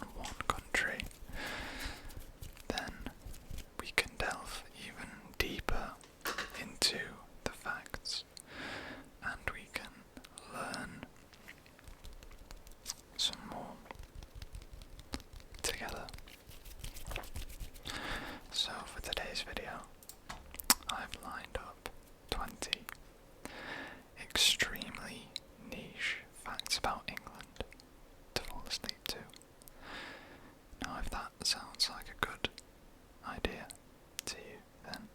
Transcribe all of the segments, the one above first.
on one country, then we can delve even deeper into the facts and we can learn some more together. So for today's video, I've lined up 20 extremely niche facts about England to fall asleep to. Now if that sounds like a good idea to you, then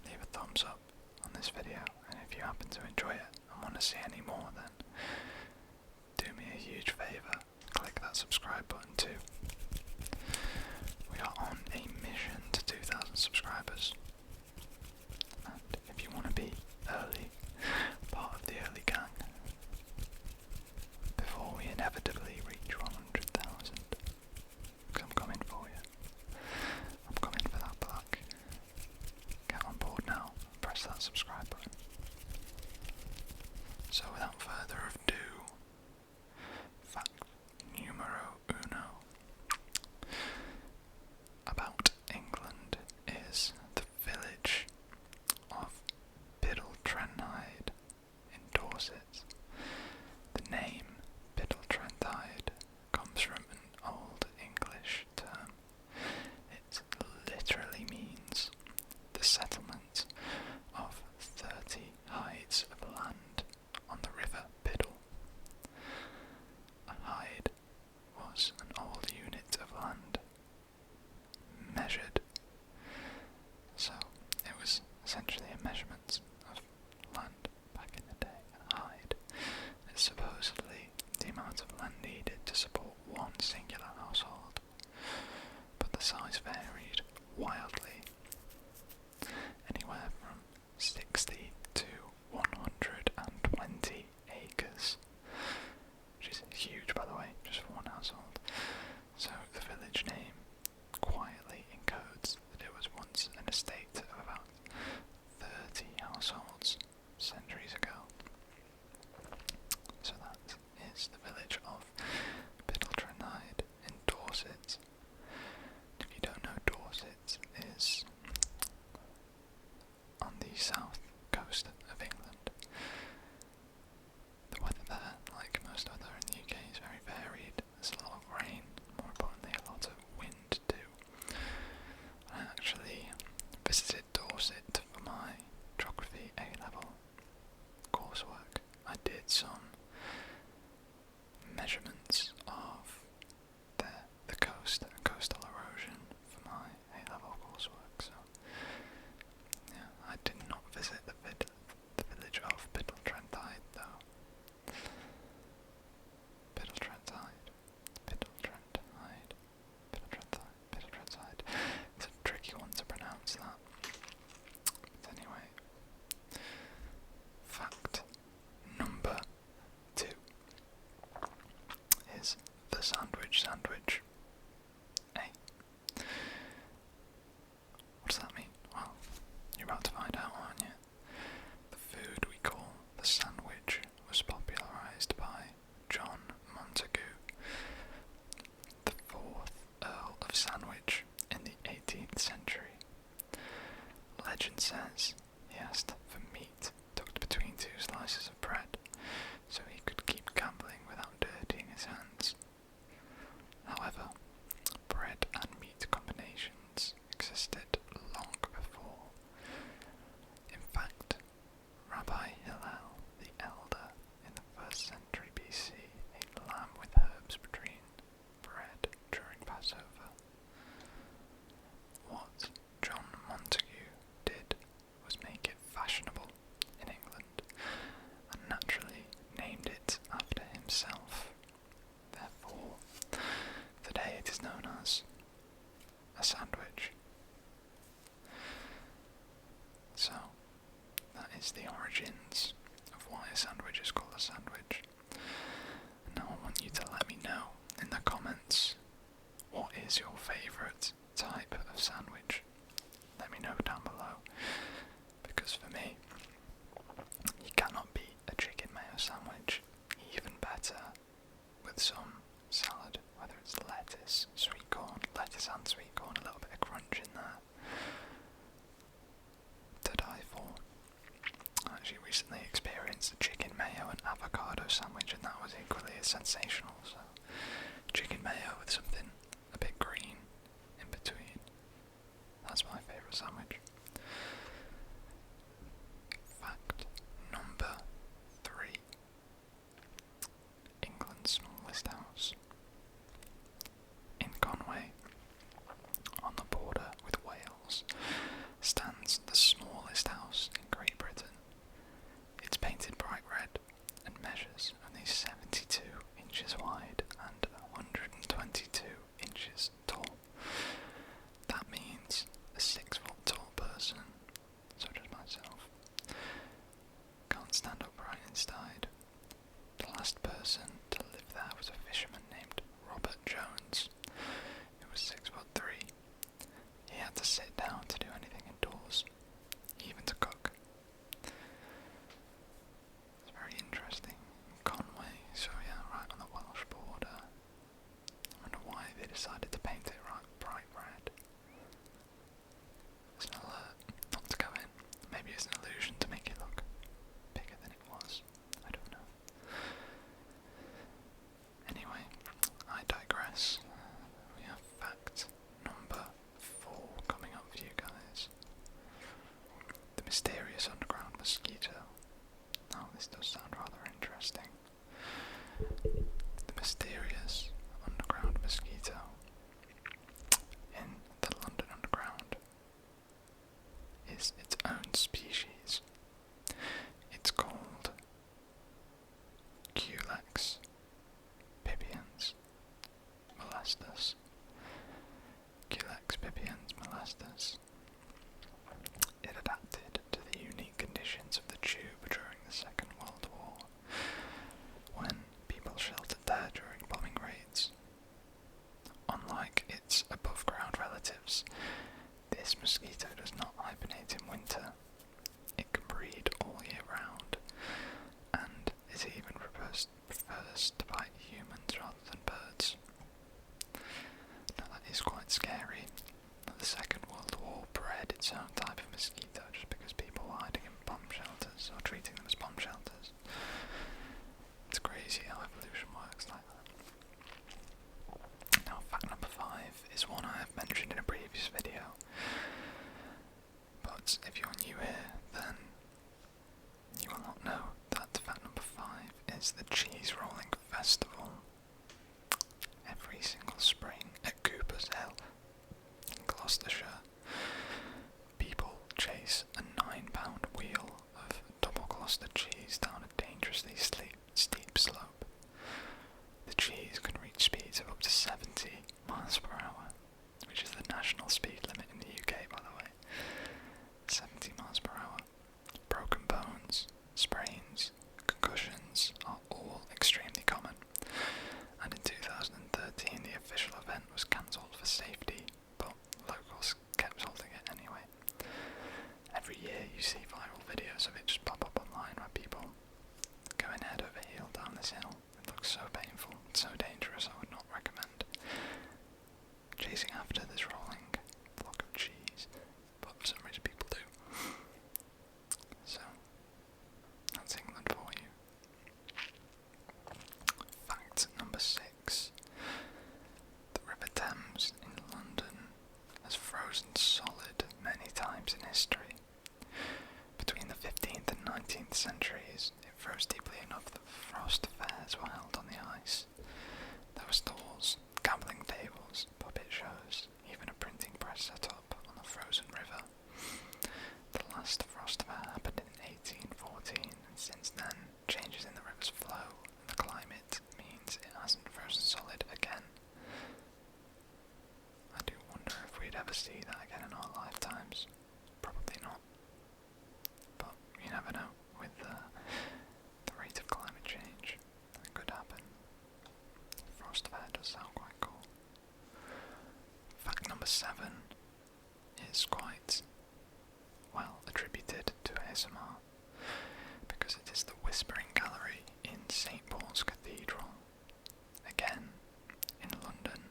leave a thumbs up on this video, and if you happen to enjoy it and want to see any more, then do me a huge favour, click that subscribe button too. We are on a mission to 2,000 subscribers, and if you want to be early, part of the early gang, before we inevitably reach 100,000, because I'm coming for you. I'm coming for that plaque. Get on board now, press that subscribe button. So without further ado, fact numero uno about England is the village of Biddletrenhide in Dorset. The name Biddletrenhide comes from an Old English term. It literally means the settlement of 30 hides of land on the river Biddle. A hide was an old unit of land measured, so it was essentially a measurement of land back in the day. A hide is supposedly the amount of land needed to support one singular household, but the size varied wildly, anywhere from 60 to 120 acres, which is huge, by the way, just for one household. So the village name quietly encodes that it was once an estate of about 30 households centuries ago. So that is the village of Biddletrenhide in Dorset. If you don't know, Dorset is on the south coast of England. The weather there, like most other in the UK, is very varied. There's a lot of rain, more importantly a lot of wind too. I actually visited Dorset for my geography A-level coursework. I did some measurements of the coast and coastal erosion for my A-level coursework, so yeah, I did not visit the village of Biddletrenhide though. Biddletrenhide. It's a tricky one to pronounce that. But anyway, fact number 2 is the sandwich. What does that mean? Well, you're about to find out, aren't you? The food we call the sandwich was popularised by John Montagu, the 4th Earl of Sandwich in the 18th century. Legend says he asked for meat tucked between 2 slices of bread so he could keep gambling without dirtying his hands. However, bread and meat combinations existed long before. In fact, Rabbi Hillel the Elder in the 1st century BC ate lamb with herbs between bread during Passover. lettuce, sweet corn, lettuce and sweet corn, a little bit of crunch in there. To die for. I actually recently experienced a chicken mayo and avocado sandwich, and that was equally as sensational. So, chicken mayo with something a bit green in between. That's my favourite sandwich. Fact number 3. England's smallest house. In Conway, on the border with Wales, stands the smallest house in Great Britain. It's painted bright red and measures only 72 inches wide and 122 inches tall. That means a 6-foot tall person, such as myself, can't stand upright inside. The last person to live there was a fisherman named Robert Jones, who was 6'3". He had to sit down to do anything indoors, even to cook. It's very interesting. Conway, so yeah, right on the Welsh border. I wonder why they decided to paint it bright red. It's an alert not to go in. Maybe it's an illusion to make it look bigger than it was. I don't know. Anyway, I digress. We have fact number 4 coming up for you guys. The mysterious underground mosquito. Oh, this does sound rather interesting. The mysterious underground mosquito in the London Underground is its own species. It's called Culex pipiens molestus. Culex pipiens molestus. It adapted to the unique conditions of the tube during the Second World War, when people sheltered there during bombing raids. Unlike its above-ground relatives, this mosquito does not hibernate in winter. It can breed all year round, and it even prefers to bite humans rather than birds. Now that is quite scary. The Second World War bred its own type of mosquito just because people were hiding in bomb shelters or treating them as bomb shelters. It's crazy how evolution works like that. Now fact number 5 is one I have mentioned in a previous video, but if you're new here then you will not know that fact number 5 is the cheese rolling festival. Every single spring at Cooper's Hill in Gloucestershire, people chase a 9-pound wheel of double Gloucester cheese down a dangerously steep slope. The cheese can reach speeds of up to 70 miles per hour, which is the national speed limit in the UK, by the way. 70 miles per hour. Broken bones, sprains, concussions are all extremely common, and in 2013 the official event was cancelled for safety, but locals kept holding it anyway. Every year you see viral videos of it just pop up online where people going head over heel down this hill. It looks so painful, so dangerous, I would not recommend chasing after this rolling block of cheese, but for some reason people do. So, that's England for you. Fact number 6. The River Thames in London has frozen solid many times in history. Between the 15th and 19th centuries, it froze deeply enough that frost fairs were held on the ice. There were stalls, gambling tables, puppet shows, even a printing press set up on the frozen river. The last frost fair happened in 1814, and since then, changes in the river's flow and the climate means it hasn't frozen solid again. I do wonder if we'd ever see that again in our lifetimes. Probably not. But you never know, with the rate of climate change, it could happen. Frost fair does sound quite cool. Fact number 7 is quite well attributed to ASMR, because it is the Whispering Gallery in St. Paul's Cathedral, again in London,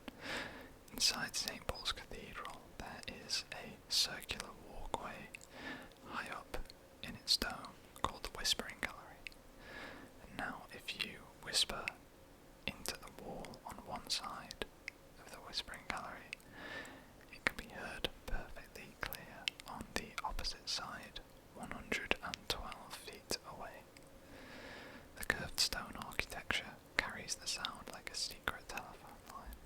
inside St. Paul's Cathedral there is a circular walkway high up in its dome called the Whispering Gallery. And now if you whisper into the wall on one side of the Whispering Gallery, it can be heard perfectly clear on the opposite side, 112 feet away. The curved stone architecture carries the sound like a secret telephone line.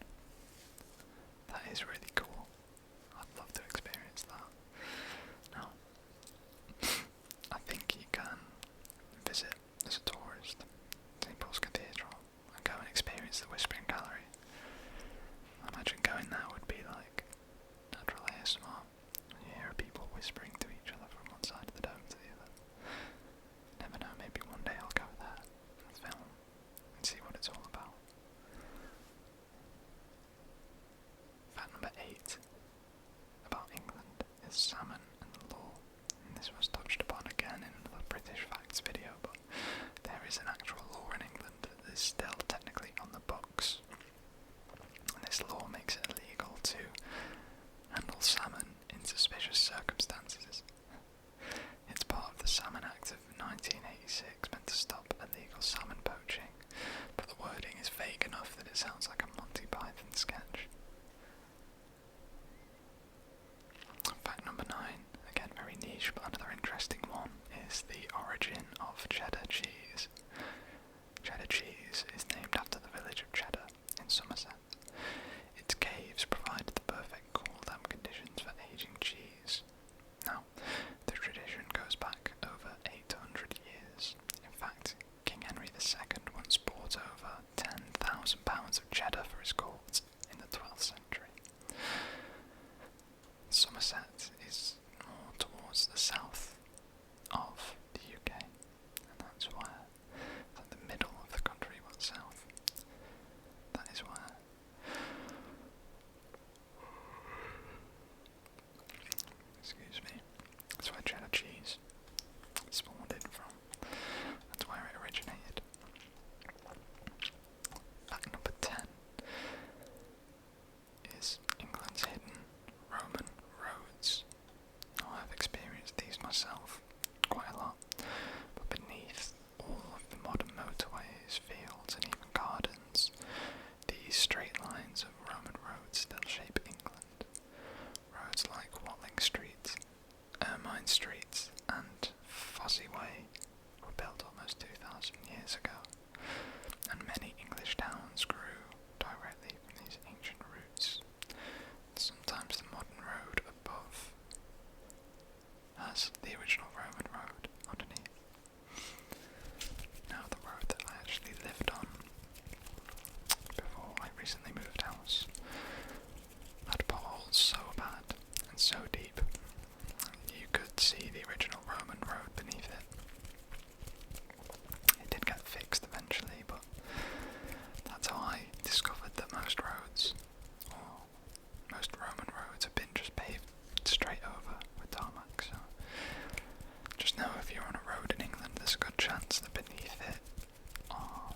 That is really cool. I'd love to experience that. Now, I think you can visit as a tourist St. Paul's Cathedral and go and experience the Whispering Gallery. I imagine going there would be like natural ASMR. You hear people whispering to each other from one side of the dome to the other. Never know, maybe one day I'll go there and film and see what it's all about. Fact number 8 about England is salmon and the law. And this was touched upon again in another British Facts video, but there is an actual law in England that is still technically on the books. And this law makes it illegal to handle salmon in suspicious circumstances. It's part of the Salmon Act of 1986, meant to stop illegal salmon poaching, but the wording is vague enough that it sounds like a Monty Python sketch. Fact number 9, again very niche but another interesting one, is the origin of cheddar cheese. Cheddar cheese is named after the village of Cheddar in Somerset. Its caves provided the perfect cool damp conditions for aging cheese. Now, the tradition goes back over 800 years. In fact, King Henry II once bought over 10,000 pounds of cheddar for his court in the 12th century. Somerset is more towards the south of the UK, and that's where, at the middle of the country, but south, that is where excuse me, that's where cheddar cheese spawned in from. That's where it originated. Fact number 10 is England's hidden Roman roads. Now, I've experienced these myself quite a lot, but beneath all of the modern motorways, fields and even gardens, these straight lines of Roman roads still shape England. Roads like Watling Street, Ermine Street and Fosse Way were built almost 2,000 years ago, and many English towns grew directly from these ancient routes. Sometimes the modern road above has the original Roman road underneath. Now, the road that I actually lived on before I recently moved house had potholes so bad and so deep you could see the original Roman road beneath it. It did get fixed eventually, but that's how I discovered that most roads, or most Roman roads, have been just paved straight over with tarmac. So just know if you're on a road in England, there's a good chance that beneath it are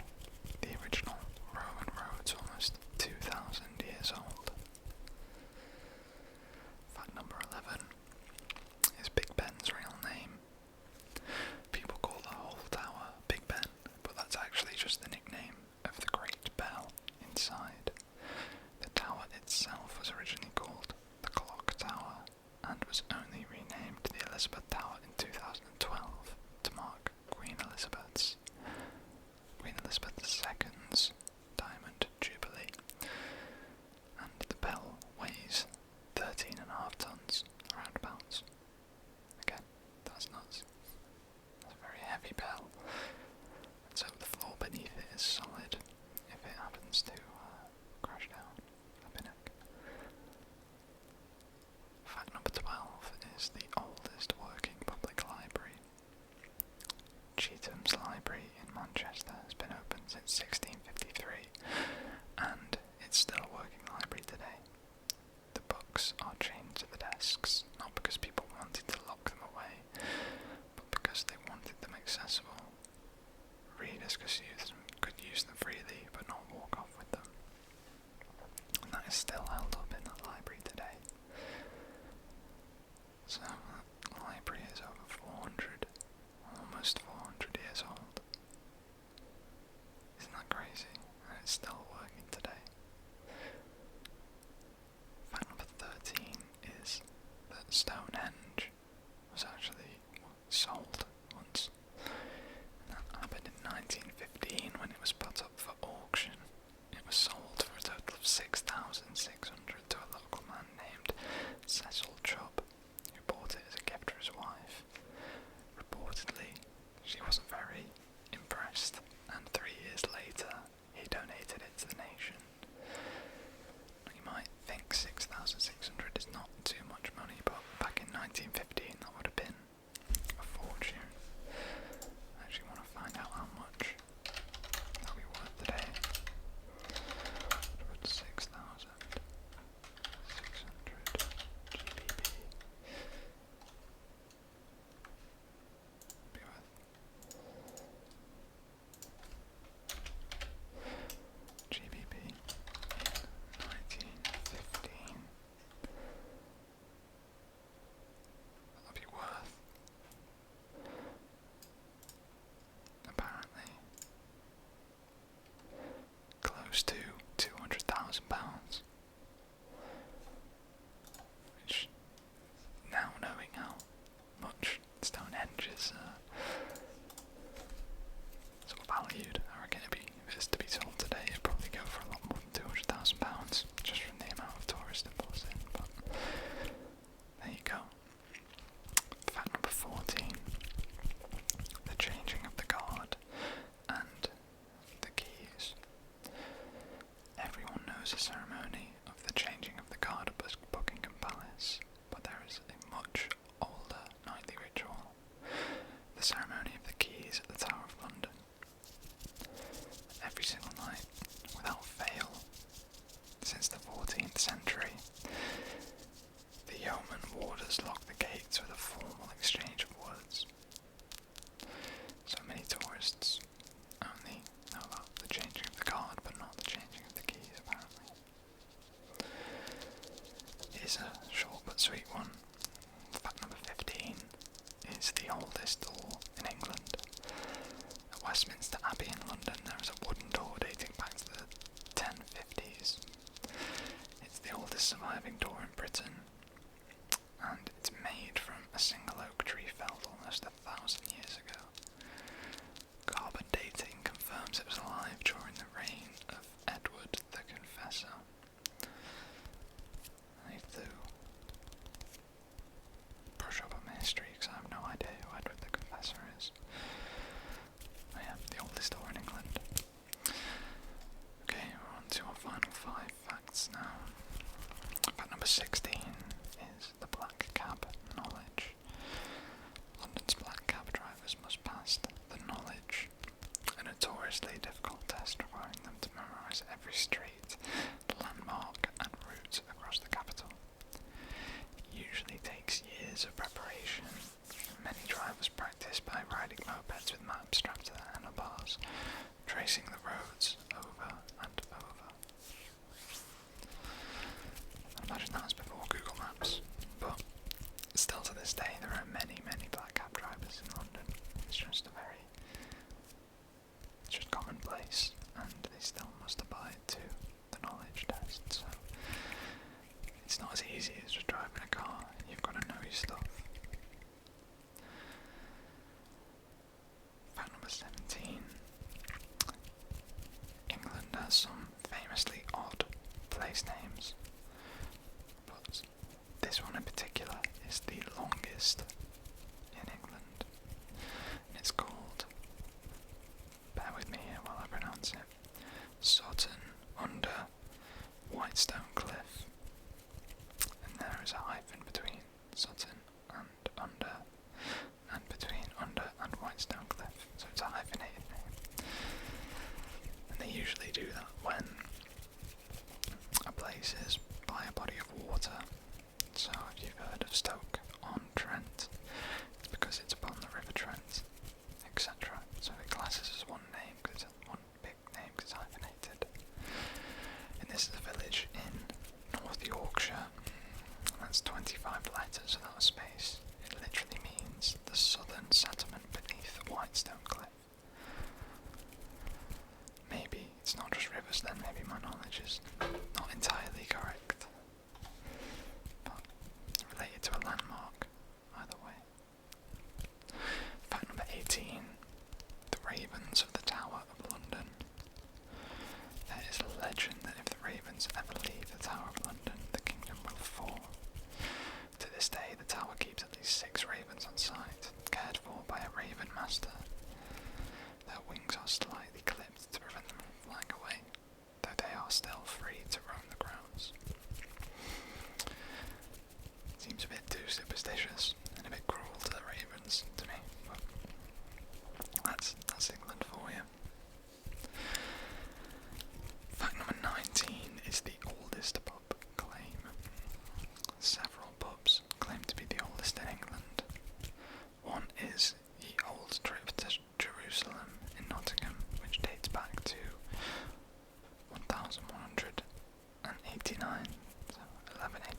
the original Roman roads, almost 2,000 years old. Fact number 11 is Big Ben's real name. People call the whole tower Big Ben, but that's actually just the nickname of the Great Bell inside. The tower itself was originally called the Clock Tower and was only renamed the Elizabeth Tower in 2012 to mark Queen Elizabeth II's Diamond Jubilee. And the bell weighs 13.5 tons, roundabouts. Again, that's nuts. That's a very heavy bell. And so the floor beneath it is solid if it happens to crash down a pinnock. Fact number 12 is the oldest working public library. Chetham's Library in Manchester has been open since 1653, and it's still a working library today. The books are chained to the desks, not because people wanted to lock them away, but because they wanted them accessible. Readers could use them freely, but not walk off with them. And that is still held up in 6,600 to a local man named Cecil Chubb, who bought it as a gift for his wife. Reportedly, she wasn't very impressed, and 3 years later, he donated it to the nation. You might think 6,600 is not too much money, but back in 1915 that would have been a fortune. I actually want to find out how much that'll be worth today. 6,600 GBP. Be worth GBP in 1915. That'll be worth apparently close to £200,000, which, now knowing how much Stonehenge is sort of valued, I reckon if it's to be sold today, it'd probably go for a lot more than £200,000 just from the amount of tourists it pulls in. But there you go. Fact number 14: the changing of the guard and the keys. Everyone knows the ceremony of the changing of the guard at Buckingham Palace, but there is a much older nightly ritual: the ceremony of the keys at the Tower of London. Every single night, without fail, since the 14th century, the yeoman warders lock the gates with a formal exchange of words. So many tourists only know about the changing of the guard, but not the changing of the keys, apparently. Here's a short but sweet one. Fact number 15 is the oldest door in England. At Westminster Abbey in London, there is a wooden door dating back to the 1050s. It's the oldest surviving door in Britain, and it's made from a single oak tree felled almost 1,000 years ago. Carbon dating confirms it was alive during the reign of Edward the Confessor. I need to brush up on my history because I have no idea who Edward the Confessor is. I am the oldest door in England. Okay, we're on to our final 5 facts now. Fact number 16 is the black cab knowledge. London's black cab drivers must pass the knowledge, a notoriously difficult test requiring them to memorise every street, landmark and route across the capital. It usually takes years of preparation. Many drivers practice by riding mopeds with maps strapped to their handlebars, tracing the roads over and over. I imagine that was before Google Maps, but still to this day there are many black cab drivers in London. It's just commonplace, and they still must abide to the knowledge test, so it's not as easy as just driving a car. You've got to know your stuff. Fact number 17. England has some famously odd place names, but this one in particular is the longest in England, and it's called, bear with me here while I pronounce it, Sutton under Whitestone Cliff, and there is a hyphen between Sutton and under, and between under and Whitestone Cliff, so it's a hyphenated name. And they usually do that when a place is by a body of water. So if you've heard of Stoke-on-Trent, it's because it's upon the River Trent, etc. So it classes as one name, because it's one big name, because it's hyphenated. And this is a village in North Yorkshire. That's 25 letters without a space. It literally means the southern settlement beneath White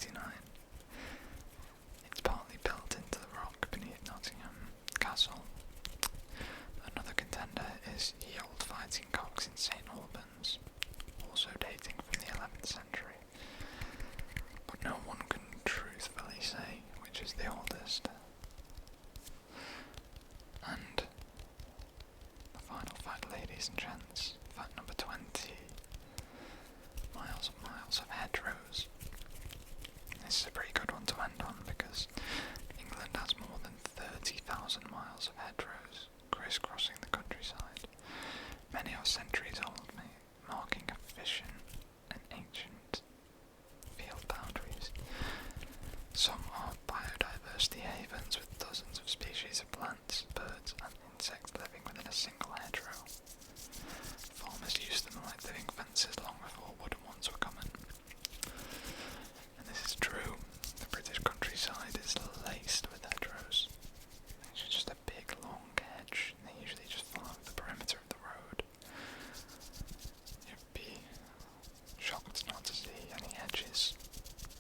1589. It's partly built into the rock beneath Nottingham Castle. Another contender is Ye Old Fighting Cocks in St Albans, also dating from the 11th century. But no one can truthfully say which is the oldest. And the final fact, ladies and gents, fact number 20. Miles and miles of hedgerows. This is a pretty good one to end on because England has more than 30,000 miles of hedgerows crisscrossing the countryside. Many are centuries old, marking efficient and ancient field boundaries. Some are biodiversity havens with dozens of species of plants, birds and insects living within a single hedgerow. Farmers used them like living fences long before wooden ones were common. And this is true. The British countryside is laced with hedgerows. It's just a big long hedge, and they usually just follow the perimeter of the road. You'd be shocked not to see any hedges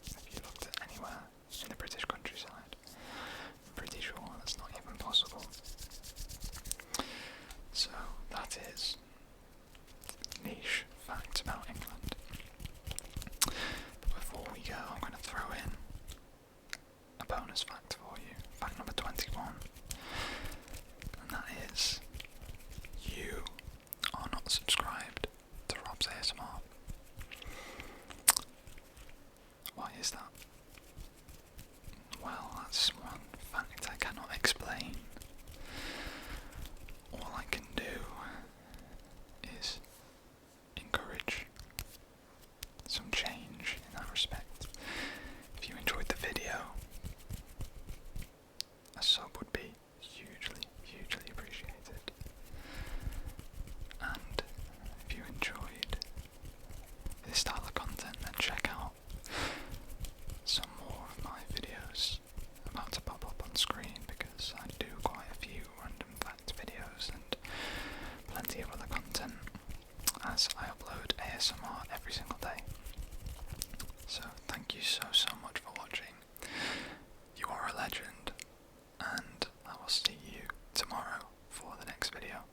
if you looked at anywhere in the British countryside. I'm pretty sure that's not even possible. So that is niche facts about England. But before we go, I'm going to throw in a bonus fact for you. Fact number 21. And that is, you are not subscribed to Rob's ASMR. Why is that? Well, that's one fact I cannot explain. All I can do is encourage some change in that respect. If you enjoyed the video, a sub would be hugely, hugely appreciated. And if you enjoyed this style of content, then check out some more of my videos about to pop up on screen, because I do quite a few random fact videos and plenty of other content, as I upload ASMR every single day. So thank you so much for watching. You are a legend, and I will see you tomorrow for the next video.